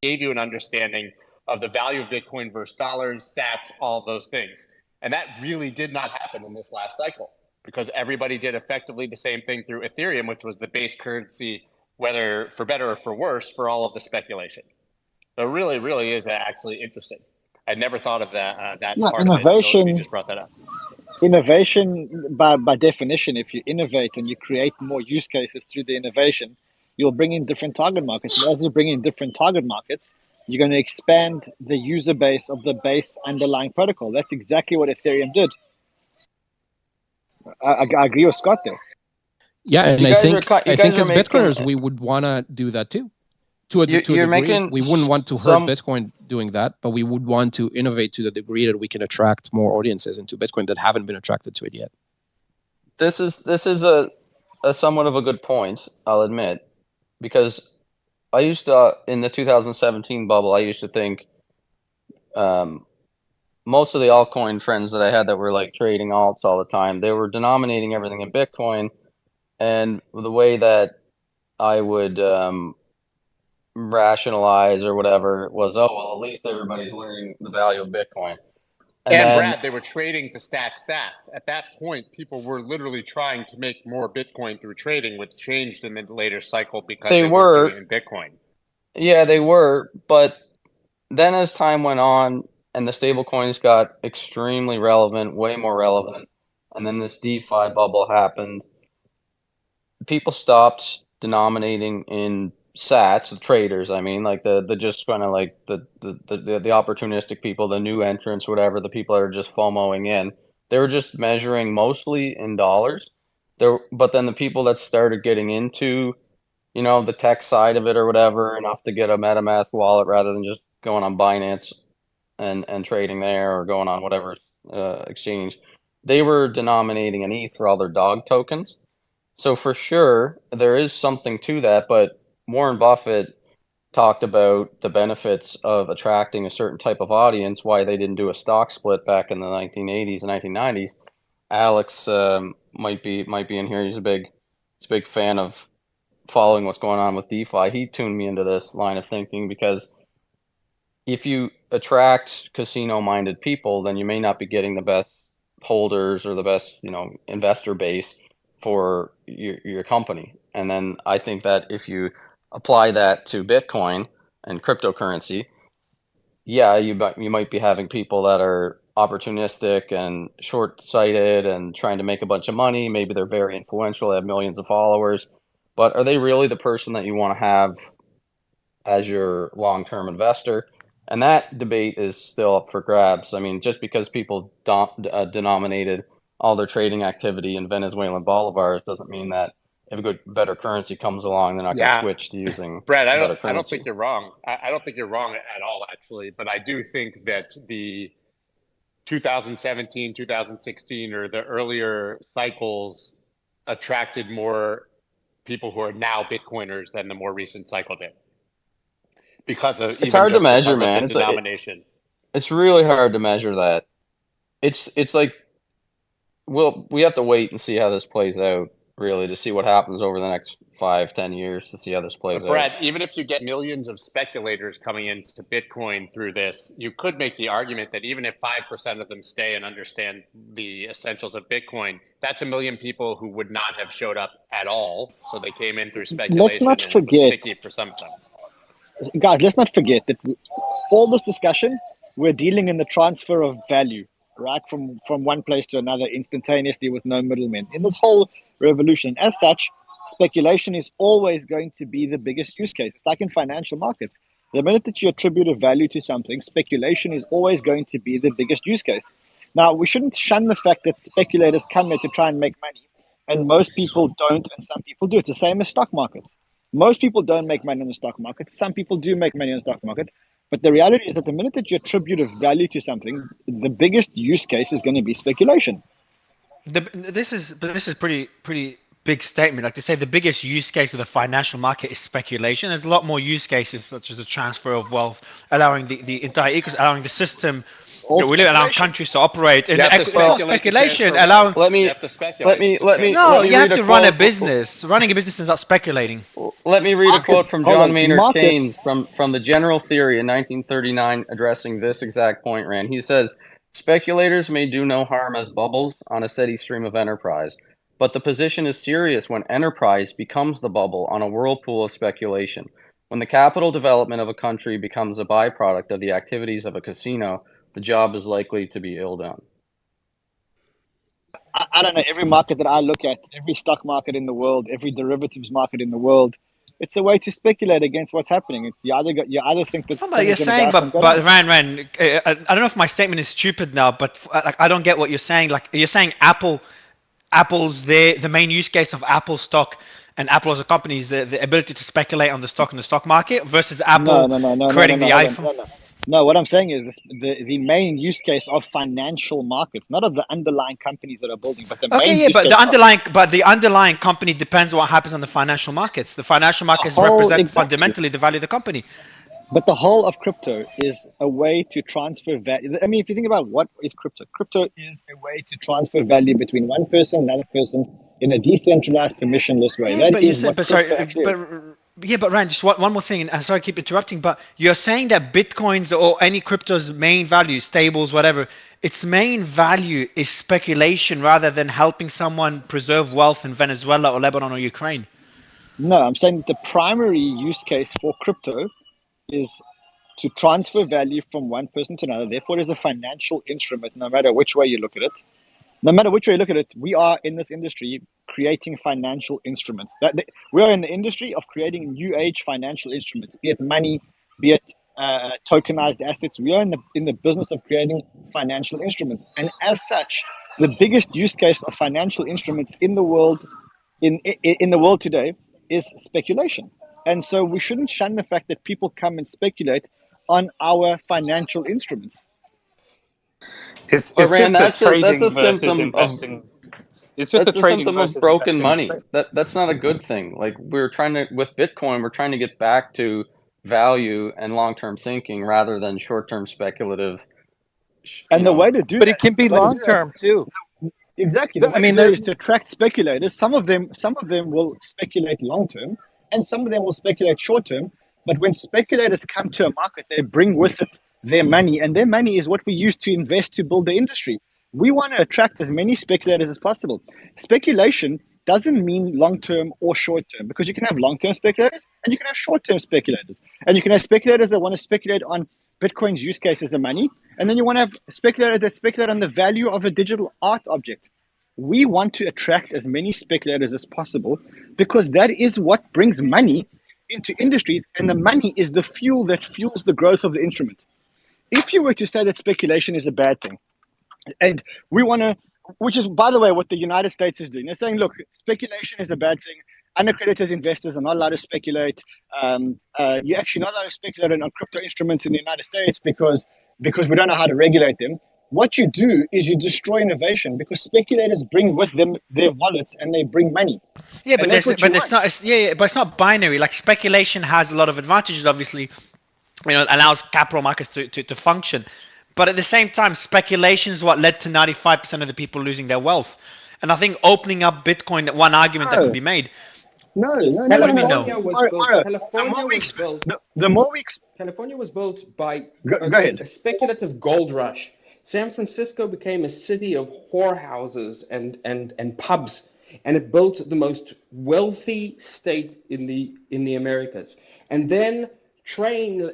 Gave you an understanding of the value of Bitcoin versus dollars, sats, all those things. And that really did not happen in this last cycle because everybody did effectively the same thing through Ethereum, which was the base currency, whether for better or for worse, for all of the speculation. So it really, really is actually interesting. I'd never thought of that part of it until you just brought that up. Innovation, by definition, if you innovate and you create more use cases through the innovation, you'll bring in different target markets. And as you bring in different target markets, you're going to expand the user base of the base underlying protocol. That's exactly what Ethereum did. I agree with Scott there. Yeah, and I think as Bitcoiners, we would want to do that too. To a degree, we wouldn't want to hurt Bitcoin doing that, but we would want to innovate to the degree that we can attract more audiences into Bitcoin that haven't been attracted to it yet. This is a somewhat of a good point, I'll admit, because I used to, in the 2017 bubble, I used to think most of the altcoin friends that I had that were like trading alts all the time, they were denominating everything in Bitcoin, and the way that I would rationalize or whatever was, oh, well, at least everybody's learning the value of Bitcoin. And then, Brad, they were trading to stack sats. At that point, people were literally trying to make more Bitcoin through trading, which changed in the later cycle because they were doing it in Bitcoin. Yeah, they were. But then as time went on and the stable coins got extremely relevant, way more relevant, and then this DeFi bubble happened, people stopped denominating in sats, the traders, I mean, like the just kind of like the opportunistic people, the new entrants, whatever, the people that are just FOMOing in, they were just measuring mostly in dollars. But then the people that started getting into, you know, the tech side of it or whatever, enough to get a MetaMask wallet rather than just going on Binance and trading there or going on whatever exchange, they were denominating in ETH for all their dog tokens. So for sure, there is something to that, but Warren Buffett talked about the benefits of attracting a certain type of audience, why they didn't do a stock split back in the 1980s and 1990s. Alex might be in here. He's a big fan of following what's going on with DeFi. He tuned me into this line of thinking because if you attract casino-minded people, then you may not be getting the best holders or the best, you know, investor base for your company. And then I think that if you apply that to Bitcoin and cryptocurrency, yeah, you might be having people that are opportunistic and short-sighted and trying to make a bunch of money. Maybe they're very influential, they have millions of followers, but are they really the person that you want to have as your long-term investor? And that debate is still up for grabs. I mean, just because people denominated all their trading activity in Venezuelan bolivars doesn't mean that if a better currency comes along, they're not going to switch to using Brad, I don't think you're wrong. I don't think you're wrong at all, actually. But I do think that the 2017, 2016, or the earlier cycles attracted more people who are now Bitcoiners than the more recent cycle did. Because of it's hard to measure, man. It's denomination. It's really hard to measure that. It's like, well, we have to wait and see how this plays out, really, to see what happens over the next 5-10 years to see how this plays out. Brad, even if you get millions of speculators coming into Bitcoin through this, you could make the argument that even if 5% of them stay and understand the essentials of Bitcoin, that's 1 million people who would not have showed up at all. So they came in through speculation. Let's not forget, sticky for some time. Guys, let's not forget that all this discussion, we're dealing in the transfer of value, right, from one place to another instantaneously with no middlemen. In this whole revolution, as such, speculation is always going to be the biggest use case. It's like in financial markets. The minute that you attribute a value to something, speculation is always going to be the biggest use case. Now, we shouldn't shun the fact that speculators come there to try and make money, and most people don't, and some people do. It's the same as stock markets. Most people don't make money in the stock market. Some people do make money in the stock market. But the reality is that the minute that you attribute a value to something, the biggest use case is going to be speculation. This is pretty big statement. Like to say the biggest use case of the financial market is speculation. There's a lot more use cases such as the transfer of wealth, allowing the entire ecosystem, allowing the system. We live allowing countries to operate. And it's not speculation. Allowing. You have to speculate. No, you have to run a business. Running a business is not speculating. Let me read a quote from John Maynard Keynes from the General Theory in 1939, addressing this exact point, Rand. He says, "Speculators may do no harm as bubbles on a steady stream of enterprise. But the position is serious when enterprise becomes the bubble on a whirlpool of speculation. When the capital development of a country becomes a byproduct of the activities of a casino, the job is likely to be ill done." I don't know, every market that I look at, every stock market in the world, every derivatives market in the world, it's a way to speculate against what's happening. It's you either think that you're saying, but Rand, I don't know if my statement is stupid now, but like I don't get what you're saying. Like you're saying Apple's the main use case of Apple stock and Apple as a company is the ability to speculate on the stock in the stock market versus Apple creating the iPhone. No, what I'm saying is the main use case of financial markets, not of the underlying companies that are building, but the main use but case the underlying company depends on what happens on the financial markets. The financial markets represent fundamentally the value of the company. But the whole of crypto is a way to transfer value. I mean, if you think about what is crypto is a way to transfer value between one person and another person in a decentralized, permissionless way. But Rand, just one more thing, and sorry I keep interrupting, but you're saying that Bitcoins or any crypto's main value, stables, whatever, its main value is speculation rather than helping someone preserve wealth in Venezuela or Lebanon or Ukraine. No, I'm saying the primary use case for crypto is to transfer value from one person to another. Therefore, it is a financial instrument, no matter which way you look at it. No matter which way you look at it, we are in this industry creating financial instruments. We are in the industry of creating new age financial instruments, be it money, be it tokenized assets. We are in the business of creating financial instruments. And as such, the biggest use case of financial instruments in the world, in the world today, is speculation. And so we shouldn't shun the fact that people come and speculate on our financial instruments. It's just a symptom of broken money. That's not a good thing. Like with Bitcoin, we're trying to get back to value and long-term thinking rather than short-term speculative. And the way to do but it can be long-term too. Exactly. I mean, there is to attract speculators. Some of them will speculate long-term, and some of them will speculate short-term. But when speculators come to a market, they bring with it their money, and their money is what we use to invest to build the industry. We want to attract as many speculators as possible. Speculation doesn't mean long-term or short-term, because you can have long-term speculators and you can have short-term speculators. And you can have speculators that want to speculate on Bitcoin's use case as a money, and then you want to have speculators that speculate on the value of a digital art object. We want to attract as many speculators as possible because that is what brings money into industries, and the money is the fuel that fuels the growth of the instrument. If you were to say that speculation is a bad thing, and we want to, which is, by the way, what the United States is doing. They're saying, look, speculation is a bad thing. Unaccredited investors are not allowed to speculate. You're actually not allowed to speculate on crypto instruments in the United States because we don't know how to regulate them. What you do is you destroy innovation, because speculators bring with them their wallets and they bring money. Yeah, but it's not binary. Like speculation has a lot of advantages, obviously. Allows capital markets to function. But at the same time, speculation is what led to 95% of the people losing their wealth. And I think opening up Bitcoin, one argument that could be made. California was built by a speculative gold rush. San Francisco became a city of whorehouses and pubs, and it built the most wealthy state in the Americas. And then trains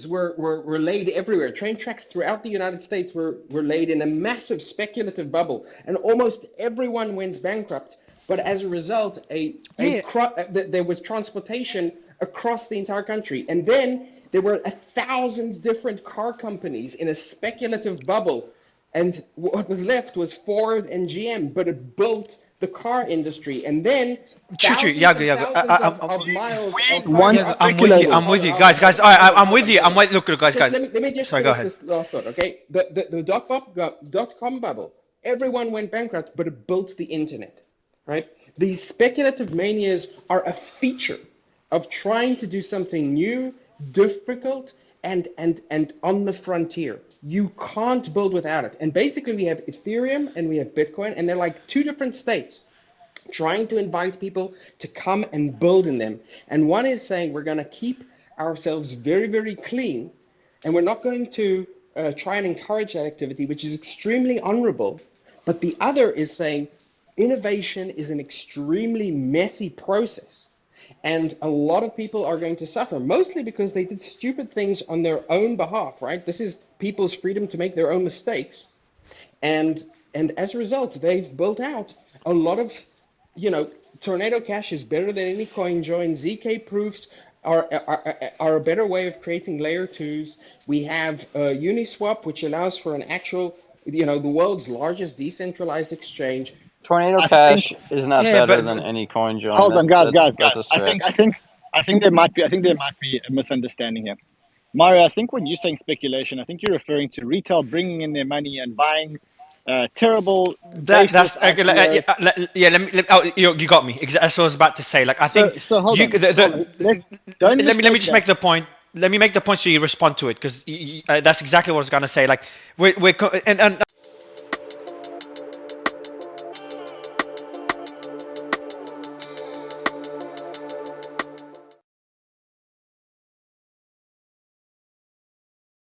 were laid everywhere. Train tracks throughout the United States were laid in a massive speculative bubble, and almost everyone went bankrupt. But as a result, there was transportation across the entire country. And then there were 1,000 different car companies in a speculative bubble. And what was left was Ford and GM, but it built the car industry. And then I'm with you, guys. I'm with you. Look, guys. Let me just sorry, go ahead. This last thought, okay? The dot-com bubble, everyone went bankrupt, but it built the internet. right? These speculative manias are a feature of trying to do something new, difficult, and on the frontier. You can't build without it. And basically we have Ethereum and we have Bitcoin, and they're like two different states trying to invite people to come and build in them. And one is saying we're going to keep ourselves very, very clean, and we're not going to try and encourage that activity, which is extremely honorable. But the other is saying innovation is an extremely messy process. And a lot of people are going to suffer, mostly because they did stupid things on their own behalf, right? This is people's freedom to make their own mistakes. And as a result, they've built out a lot of, Tornado Cash is better than any coin join. ZK proofs are a better way of creating layer 2s. We have Uniswap, which allows for an actual, the world's largest decentralized exchange. Tornado Cash is not better than any coin join. Hold on, guys. I think there might be a misunderstanding here. Mario, I think when you're saying speculation, I think you're referring to retail bringing in their money and buying terrible. That's you got me. That's what I was about to say. Like I think. So hold on. Let me just make the point. Let me make the point so you respond to it, because that's exactly what I was gonna say. Like we're and